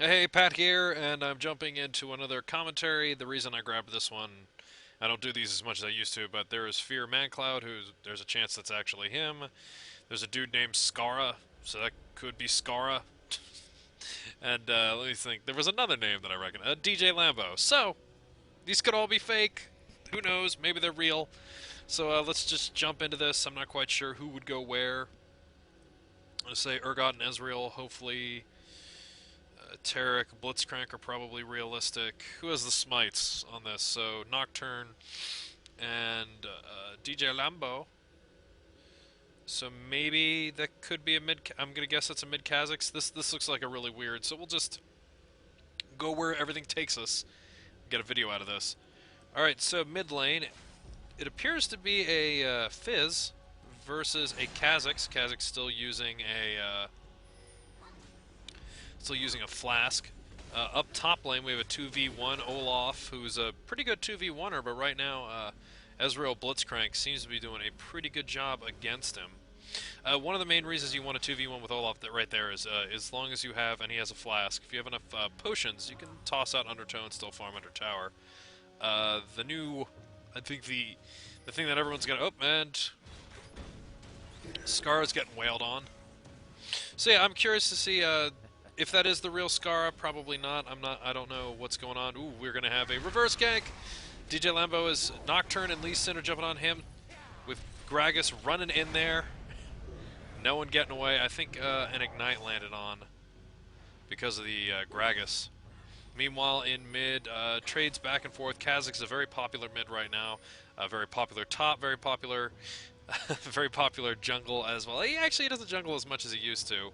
Hey, Pat here, and I'm jumping into another commentary. The reason I grabbed this one, I don't do these as much as I used to, but there is FeaR ManCloud, there's a chance that's actually him. There's a dude named Scarra, so that could be Scarra. And let me think, there was another name that I reckon, DJLAMBO. So, these could all be fake. Who knows? Maybe they're real. So let's just jump into this. I'm not quite sure who would go where. I'm going to say Urgot and Ezreal, hopefully. Tarek, Blitzcrank are probably realistic. Who has the smites on this? So Nocturne and DJLAMBO. So maybe that could be a mid. I'm gonna guess it's a mid Kha'Zix. This looks like a really weird. So we'll just go where everything takes us. Get a video out of this. All right. So mid lane, it appears to be a Fizz versus a Kha'Zix. Kha'Zix still using a flask. Up top lane, we have a 2v1 Olaf, who's a pretty good 2v1er, but right now, Ezreal Blitzcrank seems to be doing a pretty good job against him. One of the main reasons you want a 2v1 with Olaf right there is as long as you have, and he has a flask, if you have enough potions, you can toss out Undertow and still farm under tower. I think the thing that everyone's gonna, and Scarra's getting wailed on. So yeah, I'm curious to see if that is the real Scarra. Probably not. I don't know what's going on. Ooh, we're gonna have a reverse gank. DJLAMBO is Nocturne and Lee Sin are jumping on him with Gragas running in there. No one getting away. I think an Ignite landed on because of the Gragas. Meanwhile, in mid, trades back and forth. Kha'Zix is a very popular mid right now. Very popular top, very popular, very popular jungle as well. He actually doesn't jungle as much as he used to.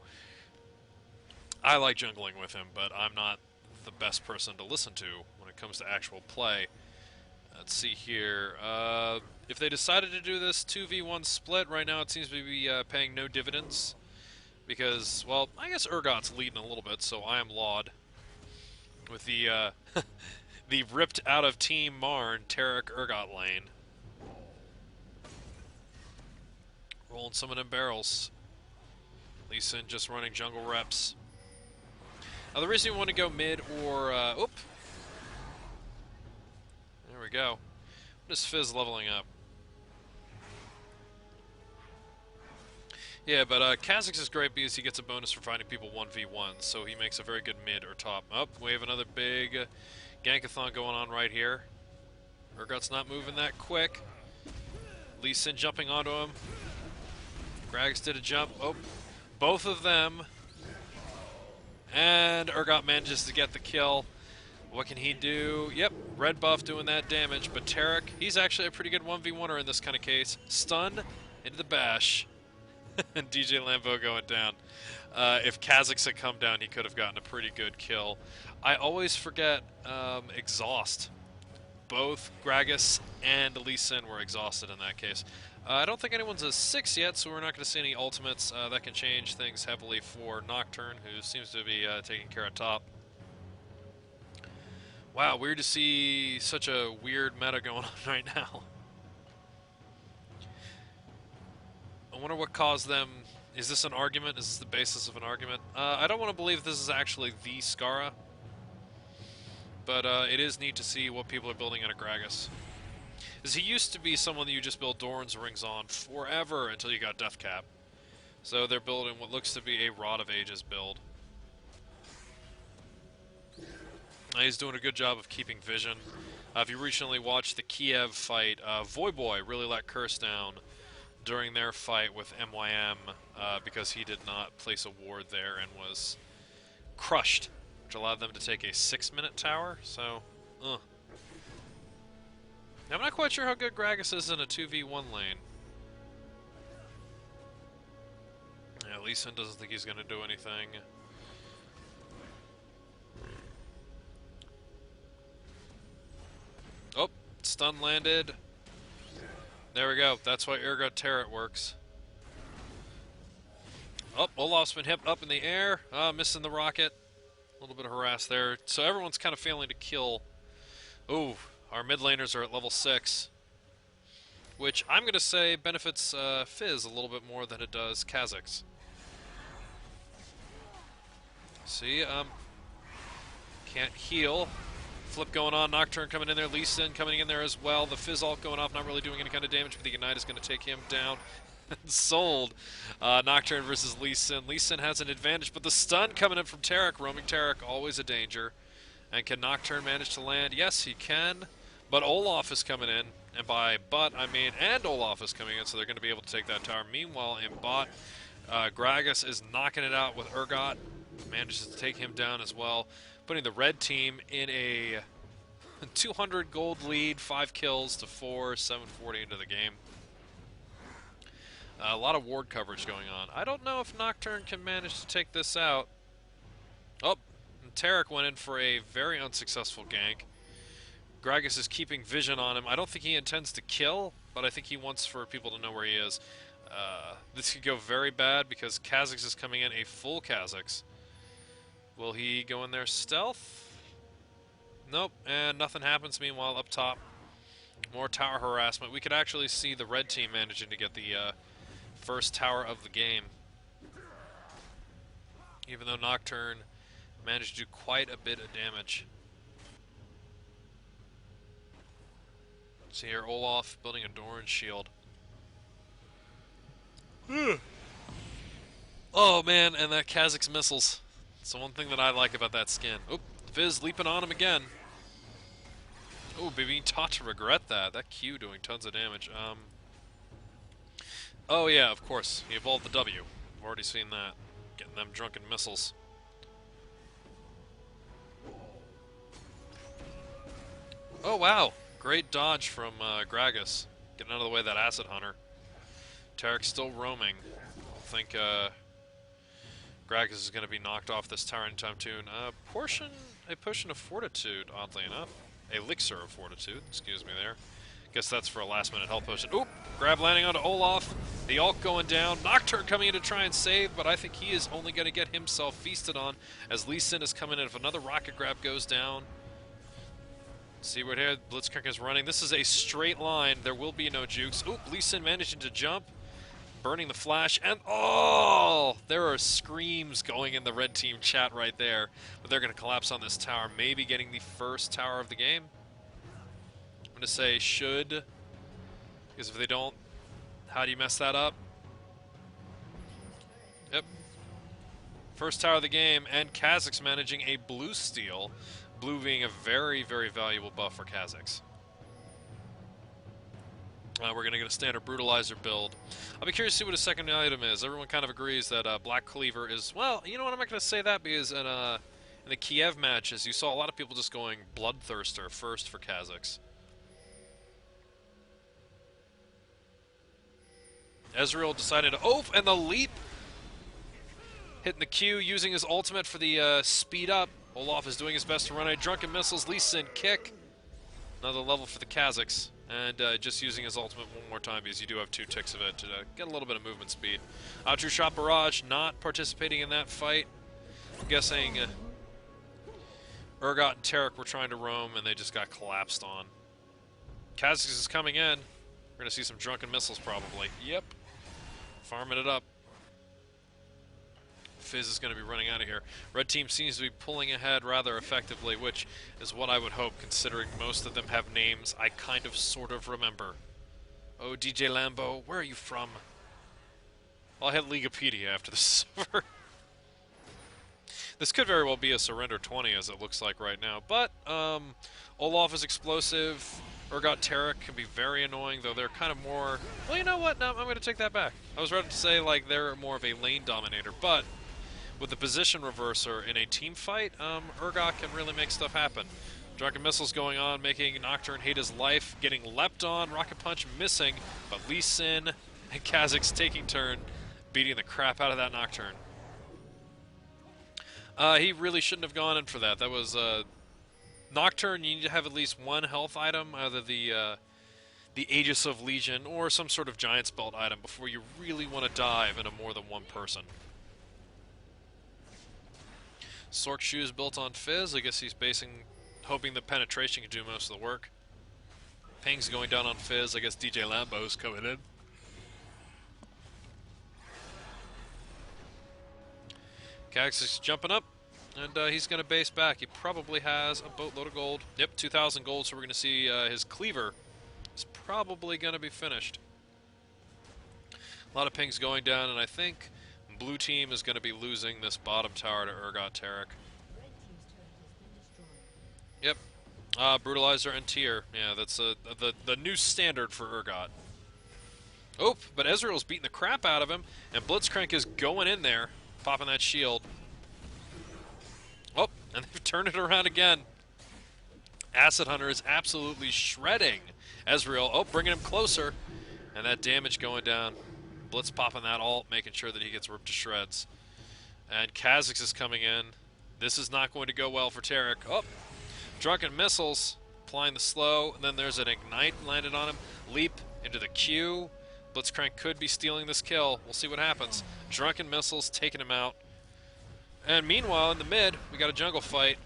I like jungling with him, but I'm not the best person to listen to when it comes to actual play. Let's see here. If they decided to do this 2v1 split, right now it seems to be paying no dividends. Because, well, I guess Urgot's leading a little bit, so I am Laud. With the the ripped out of Team Marn, Tarek Urgot lane. Rolling some of them barrels. Lee Sin just running jungle reps. Now the reason you want to go mid or, there we go. What is Fizz leveling up? Yeah, but Kha'Zix is great because he gets a bonus for finding people 1v1, so he makes a very good mid or top. We have another big gankathon going on right here. Urgot's not moving that quick. Lee Sin jumping onto him. Gragas did a jump. Both of them. And Urgot manages to get the kill. What can he do? Yep, red buff doing that damage, but Tarek, he's actually a pretty good 1v1er in this kind of case. Stun into the bash. And DJLAMBO going down. If Kha'Zix had come down, he could have gotten a pretty good kill. I always forget exhaust. Both Gragas and Lee Sin were exhausted in that case. I don't think anyone's a 6 yet, so we're not going to see any ultimates. That can change things heavily for Nocturne, who seems to be taking care of top. Wow, weird to see such a weird meta going on right now. I wonder what caused them. Is this an argument? Is this the basis of an argument? I don't want to believe this is actually the Scarra, but it is neat to see what people are building out of Gragas. Because he used to be someone that you just build Doran's rings on forever until you got Death Cap. So they're building what looks to be a Rod of Ages build. He's doing a good job of keeping vision. If you recently watched the Kiev fight, Voyboy really let Curse down during their fight with MYM because he did not place a ward there and was crushed, which allowed them to take a 6-minute tower, so, I'm not quite sure how good Gragas is in a 2v1 lane. Yeah, Lee Sin doesn't think he's going to do anything. Oh, stun landed. There we go. That's why Urgot Turret works. Oh, Olaf's been hit up in the air. Missing the rocket. A little bit of harass there. So everyone's kind of failing to kill. Ooh, our mid laners are at level 6. Which I'm going to say benefits Fizz a little bit more than it does Kha'Zix. See, Can't heal. Flip going on, Nocturne coming in there, Lee Sin coming in there as well. The Fizz ult going off, not really doing any kind of damage, but the Ignite is going to take him down. Sold. Nocturne versus Lee Sin. Lee Sin has an advantage, but the stun coming in from Taric. Roaming Taric, always a danger. And can Nocturne manage to land? Yes, he can. But Olaf is coming in. And by but, I mean, and Olaf is coming in, so they're going to be able to take that tower. Meanwhile, in bot, Gragas is knocking it out with Urgot. Manages to take him down as well, putting the red team in a 200 gold lead, 5 kills to 4, 740 into the game. A lot of ward coverage going on. I don't know if Nocturne can manage to take this out. Oh, and Taric went in for a very unsuccessful gank. Gragas is keeping vision on him. I don't think he intends to kill, but I think he wants for people to know where he is. This could go very bad because Kha'Zix is coming in, a full Kha'Zix. Will he go in there stealth? Nope, and nothing happens. Meanwhile, up top, more tower harassment. We could actually see the red team managing to get the first tower of the game. Even though Nocturne managed to do quite a bit of damage. See here, Olaf building a Doran shield. Oh man, and that Kha'Zix missiles. It's the one thing that I like about that skin. Oop, Fizz leaping on him again. Oh, being taught to regret that. That Q doing tons of damage. Oh yeah, of course. He evolved the W. I've already seen that. Getting them drunken missiles. Oh wow, great dodge from Gragas. Getting out of the way of that Acid Hunter. Taric's still roaming. I think Gragas is going to be knocked off this tower anytime soon. A potion of Fortitude, oddly enough. Elixir of Fortitude, excuse me there. Guess that's for a last-minute health potion. Oop! Grab landing onto Olaf. The ult going down. Nocturne coming in to try and save, but I think he is only going to get himself feasted on as Lee Sin is coming in. If another rocket grab goes down. See right here, Blitzcrank is running. This is a straight line. There will be no jukes. Oop! Lee Sin managing to jump. Burning the flash, and oh! There are screams going in the red team chat right there. But they're going to collapse on this tower, maybe getting the first tower of the game. I'm going to say should, because if they don't, how do you mess that up? Yep. First tower of the game, and Kha'Zix managing a blue steal. Blue being a very, very valuable buff for Kha'Zix. We're going to get a standard Brutalizer build. I'll be curious to see what a second item is. Everyone kind of agrees that Black Cleaver is... Well, you know what? I'm not going to say that because in the Kiev matches, you saw a lot of people just going Bloodthirster first for Kha'Zix. Ezreal decided to... Oh, and the leap! Hitting the Q, using his ultimate for the speed up. Olaf is doing his best to run a Drunken Missiles. Lee Sin kick. Another level for the Kha'Zix. And just using his ultimate one more time because you do have 2 ticks of it to get a little bit of movement speed. True Shot Barrage not participating in that fight. I'm guessing Urgot and Taric were trying to roam and they just got collapsed on. Kha'Zix is coming in. We're going to see some Drunken Missiles probably. Yep. Farming it up. Fizz is going to be running out of here. Red team seems to be pulling ahead rather effectively, which is what I would hope, considering most of them have names I kind of sort of remember. Oh, DJLAMBO, where are you from? I'll hit Leaguepedia after this is over. This could very well be a Surrender 20, as it looks like right now. But, Olaf is explosive. Urgot Taric can be very annoying, though they're kind of more... Well, you know what? No, I'm going to take that back. I was ready to say, like, they're more of a lane dominator, but... With the position reverser in a team fight, Urgot can really make stuff happen. Drunken Missiles going on, making Nocturne hate his life, getting leapt on, Rocket Punch missing, but Lee Sin and Kha'Zix taking turn, beating the crap out of that Nocturne. He really shouldn't have gone in for that. That was Nocturne. You need to have at least one health item, either the Aegis of Legion or some sort of Giant's Belt item, before you really want to dive into more than one person. Sork shoes built on Fizz. I guess he's hoping that penetration can do most of the work. Ping's going down on Fizz. I guess DJLAMBO's coming in. Kha'Zix jumping up. And he's going to base back. He probably has a boatload of gold. Yep, 2,000 gold, so we're going to see his cleaver is probably going to be finished. A lot of pings going down, and I think blue team is going to be losing this bottom tower to Urgot Tarek. Yep. Brutalizer and Tier. Yeah, that's the new standard for Urgot. Oh, but Ezreal's beating the crap out of him, and Blitzcrank is going in there, popping that shield. Oh, and they've turned it around again. Acid Hunter is absolutely shredding Ezreal. Oh, bringing him closer, and that damage going down. Blitz popping that ult, making sure that he gets ripped to shreds. And Kha'Zix is coming in. This is not going to go well for Tarek. Oh, Drunken Missiles, applying the slow, and then there's an Ignite landed on him. Leap into the Q. Blitzcrank could be stealing this kill. We'll see what happens. Drunken Missiles taking him out. And meanwhile, in the mid, we got a jungle fight.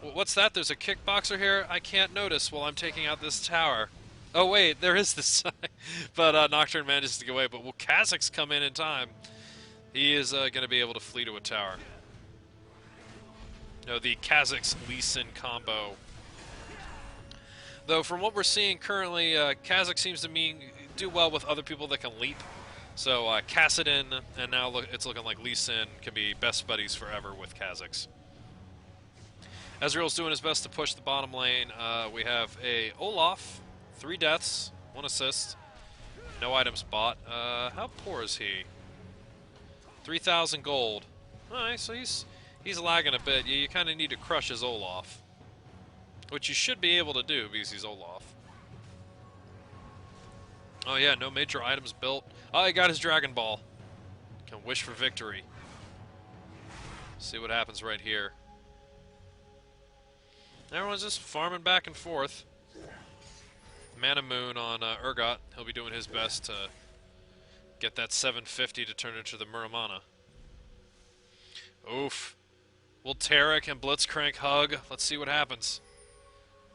What's that? There's a kickboxer here? I can't notice while I'm taking out this tower. Oh, wait, there is this side. But Nocturne manages to get away. But will Kha'Zix come in time? He is going to be able to flee to a tower. No, the Kha'Zix Lee Sin combo. Though, from what we're seeing currently, Kha'Zix seems to do well with other people that can leap. So Kassadin, and now it's looking like Lee Sin can be best buddies forever with Kha'Zix. Ezreal's doing his best to push the bottom lane. We have a Olaf, 3 deaths, 1 assist, no items bought. How poor is he? 3,000 gold. Alright, so he's lagging a bit. You kind of need to crush his Olaf, which you should be able to do because he's Olaf. Oh yeah, no major items built. Oh, he got his Dragon Ball. Can wish for victory. See what happens right here. Everyone's just farming back and forth. Mana Moon on Urgot. He'll be doing his best to get that 750 to turn into the Muramana. Oof. Will Tarek and Blitzcrank hug? Let's see what happens.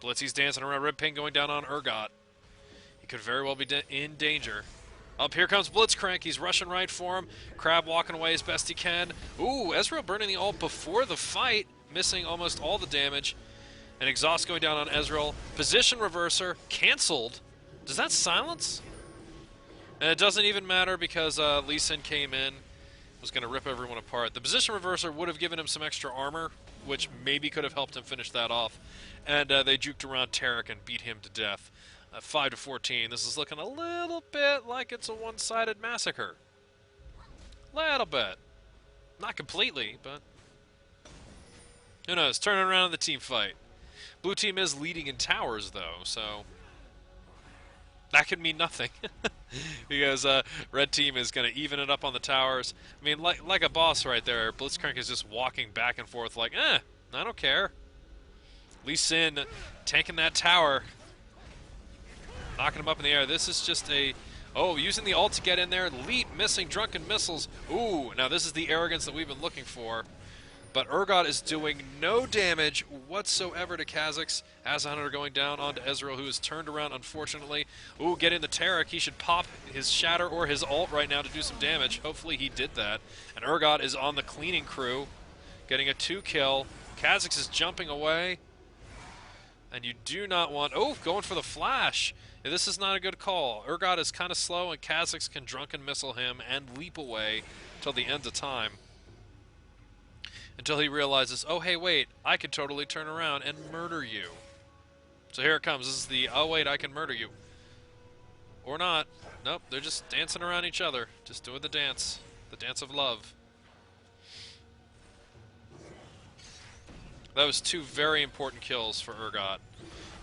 Blitzy's dancing around. Red Ping going down on Urgot. Could very well be in danger. Up here comes Blitzcrank. He's rushing right for him. Crab walking away as best he can. Ooh, Ezreal burning the ult before the fight, missing almost all the damage. And exhaust going down on Ezreal. Position reverser canceled. Does that silence? And it doesn't even matter because Lee Sin came in, was going to rip everyone apart. The position reverser would have given him some extra armor, which maybe could have helped him finish that off. And they juked around Tarek and beat him to death. 5-14. This is looking a little bit like it's a one-sided massacre. Little bit. Not completely, but who knows? Turning around in the team fight. Blue team is leading in towers, though, so that could mean nothing. Because red team is going to even it up on the towers. I mean, like a boss right there. Blitzcrank is just walking back and forth like, I don't care. Lee Sin tanking that tower. Knocking him up in the air. This is just a... Oh, using the ult to get in there. Leap, missing Drunken Missiles. Ooh, now this is the arrogance that we've been looking for. But Urgot is doing no damage whatsoever to Kha'Zix. Acid Hunter going down onto Ezreal, who is turned around, unfortunately. Ooh, get in the Tarek. He should pop his Shatter or his ult right now to do some damage. Hopefully he did that. And Urgot is on the cleaning crew, getting a 2-kill. Kha'Zix is jumping away. And you do not want... Oh, going for the flash. Yeah, this is not a good call. Urgot is kind of slow, and Kha'Zix can Drunken Missile him and leap away till the end of time. Until he realizes, oh, hey, wait, I could totally turn around and murder you. So here it comes. This is the, oh, wait, I can murder you. Or not. Nope, they're just dancing around each other. Just doing the dance of love. That was 2 very important kills for Urgot.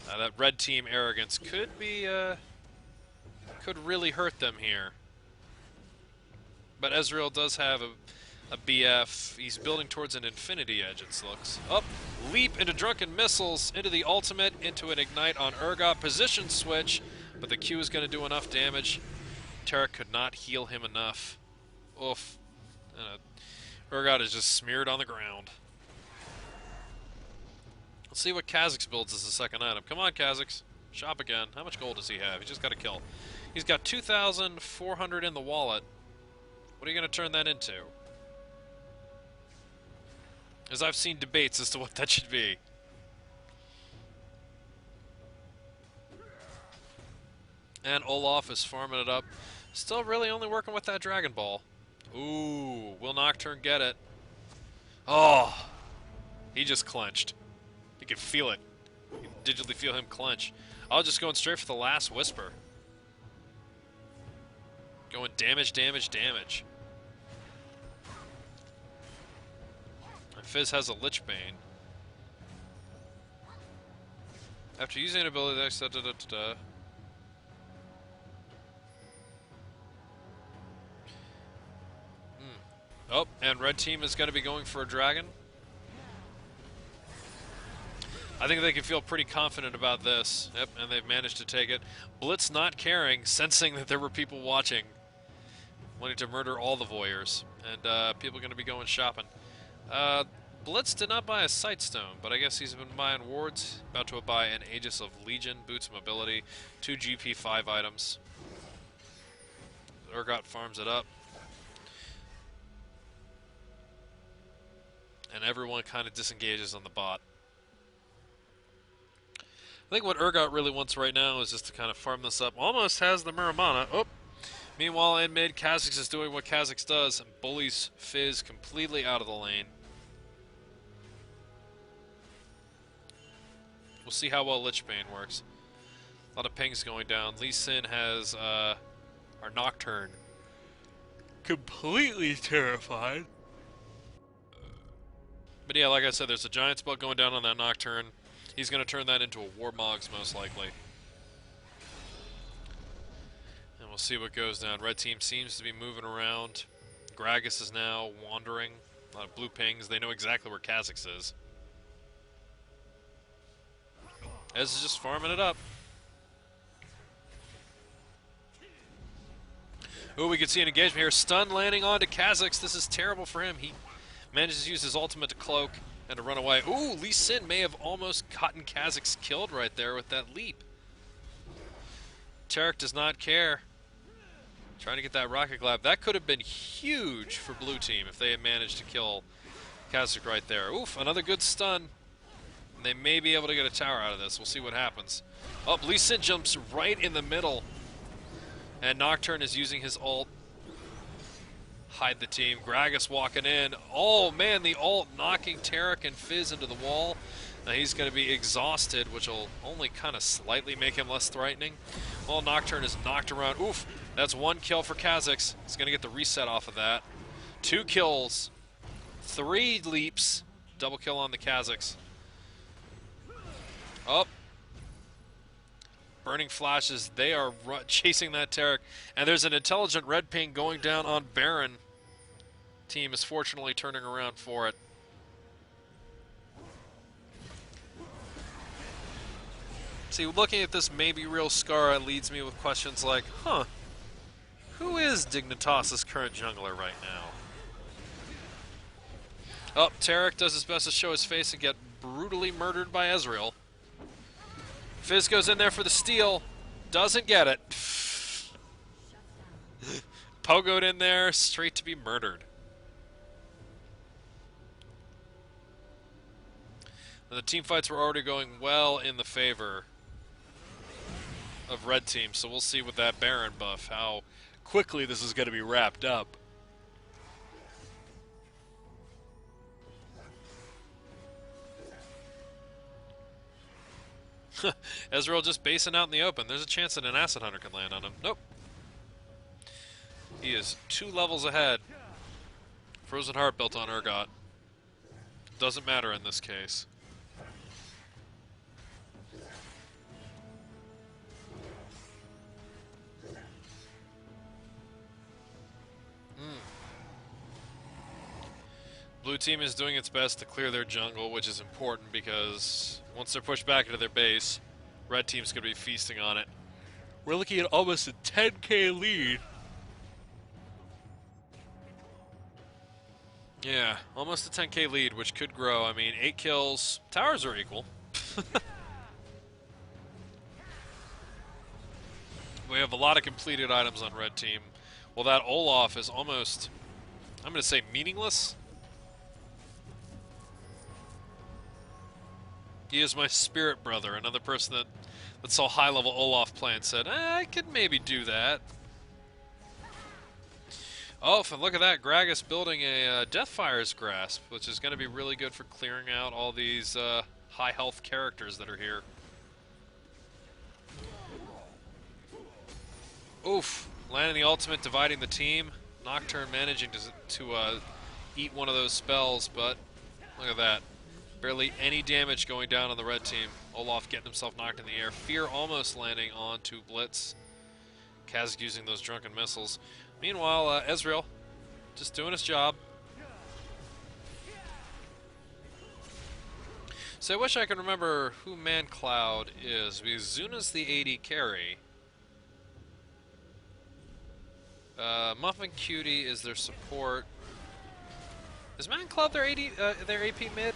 That red team arrogance could be, could really hurt them here. But Ezreal does have a BF. He's building towards an Infinity Edge, it looks. Up, leap into Drunken Missiles, into the ultimate, into an Ignite on Urgot. Position switch, but the Q is going to do enough damage. Tarek could not heal him enough. Oof. Urgot is just smeared on the ground. Let's see what Kha'Zix builds as the second item. Come on, Kha'Zix. Shop again. How much gold does he have? He just got a kill. He's got 2,400 in the wallet. What are you going to turn that into? as I've seen debates as to what that should be. And Olaf is farming it up. Still really only working with that Dragon Ball. Ooh, will Nocturne get it? Oh, he just clenched. You can feel it. You can digitally feel him clench. I was just going straight for the last Whisper. Going damage, damage, damage. And Fizz has a Lich Bane. After using an ability, Oh, and red team is going to be going for a dragon. I think they can feel pretty confident about this. Yep, and they've managed to take it. Blitz not caring, sensing that there were people watching, wanting to murder all the voyeurs, and people are going to be going shopping. Blitz did not buy a Sightstone, but I guess he's been buying wards. About to buy an Aegis of Legion, boots mobility, 2 GP5 items. Urgot farms it up. And everyone kind of disengages on the bot. I think what Urgot really wants right now is just to kind of farm this up. Almost has the Muramana. Oh! Meanwhile, in mid, Kha'Zix is doing what Kha'Zix does and bullies Fizz completely out of the lane. We'll see how well Lich Bane works. A lot of pings going down. Lee Sin has our Nocturne completely terrified. But yeah, like I said, there's a giant spell going down on that Nocturne. He's going to turn that into a Warmogs, most likely. And we'll see what goes down. Red team seems to be moving around. Gragas is now wandering. A lot of blue pings. They know exactly where Kha'Zix is. Ez is just farming it up. Ooh, we can see an engagement here. Stun landing onto Kha'Zix. This is terrible for him. He manages to use his ultimate to cloak and to run away. Ooh, Lee Sin may have almost gotten Kha'Zix killed right there with that leap. Tarek does not care. Trying to get that rocket glab. That could have been huge for blue team if they had managed to kill Kha'Zix right there. Oof, another good stun. They may be able to get a tower out of this. We'll see what happens. Oh, Lee Sin jumps right in the middle. And Nocturne is using his ult. Hide the team. Gragas walking in. Oh, man, the ult knocking Tarek and Fizz into the wall. Now he's going to be exhausted, which will only kind of slightly make him less threatening. Well, Nocturne is knocked around. Oof, that's 1 kill for Kha'Zix. He's going to get the reset off of that. 2 kills. 3 leaps. Double kill on the Kha'Zix. Oh. Burning flashes. They are chasing that Tarek. And there's an intelligent red ping going down on Baron. Team is fortunately turning around for it. See, looking at this maybe real Scarra leads me with questions like, who is Dignitas' current jungler right now? Oh, Tarek does his best to show his face and get brutally murdered by Ezreal. Fizz goes in there for the steal. Doesn't get it. Pogoed in there, straight to be murdered. And the team fights were already going well in the favor of red team, so we'll see with that Baron buff how quickly this is going to be wrapped up. Ezreal just basing out in the open. There's a chance that an Acid Hunter can land on him. Nope. He is 2 levels ahead. Frozen Heart built on Urgot. Doesn't matter in this case. Blue team is doing its best to clear their jungle, which is important because once they're pushed back into their base, red team's going to be feasting on it. We're looking at almost a 10k lead. Yeah, almost a 10k lead, which could grow. I mean, 8 kills. Towers are equal. We have a lot of completed items on red team. Well, that Olaf is almost, I'm going to say, meaningless. He is my spirit brother. Another person that saw high-level Olaf play and said, I could maybe do that. Oh, and look at that. Gragas building a Deathfire's Grasp, which is going to be really good for clearing out all these high-health characters that are here. Oof. Landing the ultimate, dividing the team. Nocturne managing to eat one of those spells, but look at that. Barely any damage going down on the red team. Olaf getting himself knocked in the air. FeaR almost landing onto Blitz. Kaz using those drunken missiles. Meanwhile, Ezreal just doing his job. So I wish I could remember who ManCloud is, because Zuna's the AD carry. Muffin Cutie is their support. Is ManCloud their AP mid?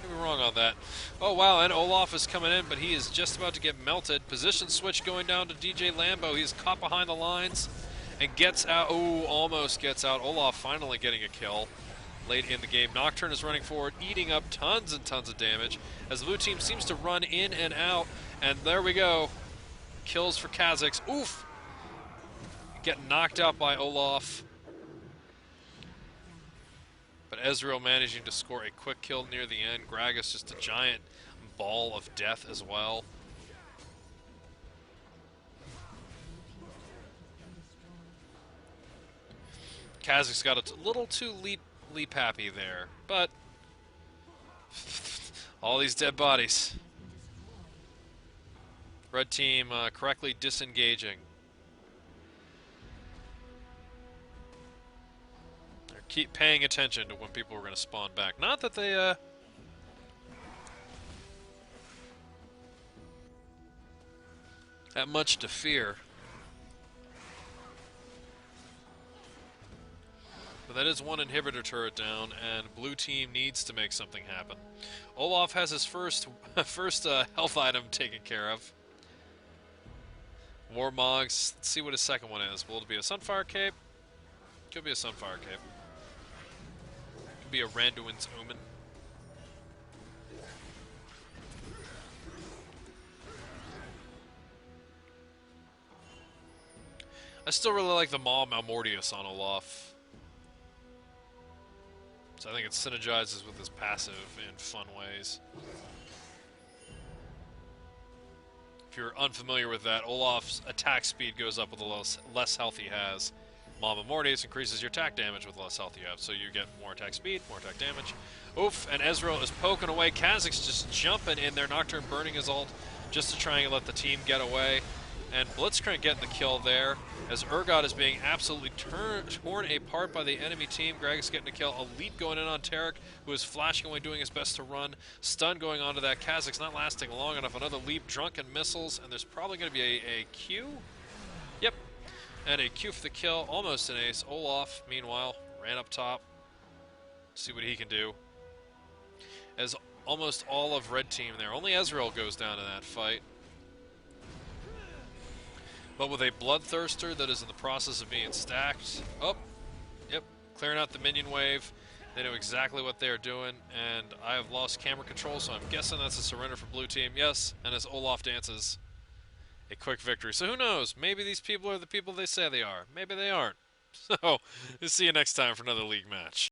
Maybe wrong on that. Oh wow, and Olaf is coming in, but he is just about to get melted. Position switch going down to DJLAMBO. He's caught behind the lines and gets out. Ooh, almost gets out. Olaf finally getting a kill late in the game. Nocturne is running forward, eating up tons and tons of damage as the blue team seems to run in and out. And there we go. Kills for Kha'Zix. Oof! Getting knocked out by Olaf. But Ezreal managing to score a quick kill near the end. Gragas just a giant ball of death as well. Kha'Zix got a little too leap happy there, but all these dead bodies. Red team correctly disengaging. Keep paying attention to when people are going to spawn back. Not that they, have much to fear. But that is one inhibitor turret down, and blue team needs to make something happen. Olaf has his first health item taken care of. Warmogs, let's see what his second one is. Will it be a Sunfire Cape? Could be a Sunfire Cape. Be a Randuin's Omen. I still really like the Maw Malmortius on Olaf. So I think it synergizes with his passive in fun ways. If you're unfamiliar with that, Olaf's attack speed goes up with the less health he has. Maw Malmortius increases your attack damage with less health you have, so you get more attack speed, more attack damage. Oof, and Ezreal is poking away. Kha'Zix just jumping in there. Nocturne burning his ult just to try and let the team get away. And Blitzcrank getting the kill there, as Urgot is being absolutely torn apart by the enemy team. Gragas getting a kill. A leap going in on Taric, who is flashing away, doing his best to run. Stun going onto that. Kha'Zix not lasting long enough. Another leap, drunken missiles, and there's probably going to be a Q. Yep. And a Q for the kill, almost an ace. Olaf, meanwhile, ran up top. See what he can do. As almost all of red team there. Only Ezreal goes down in that fight. But with a Bloodthirster that is in the process of being stacked. Oh, yep, clearing out the minion wave. They know exactly what they're doing, and I have lost camera control, so I'm guessing that's a surrender for blue team. Yes, and as Olaf dances, a quick victory. So who knows? Maybe these people are the people they say they are. Maybe they aren't. So, we'll see you next time for another league match.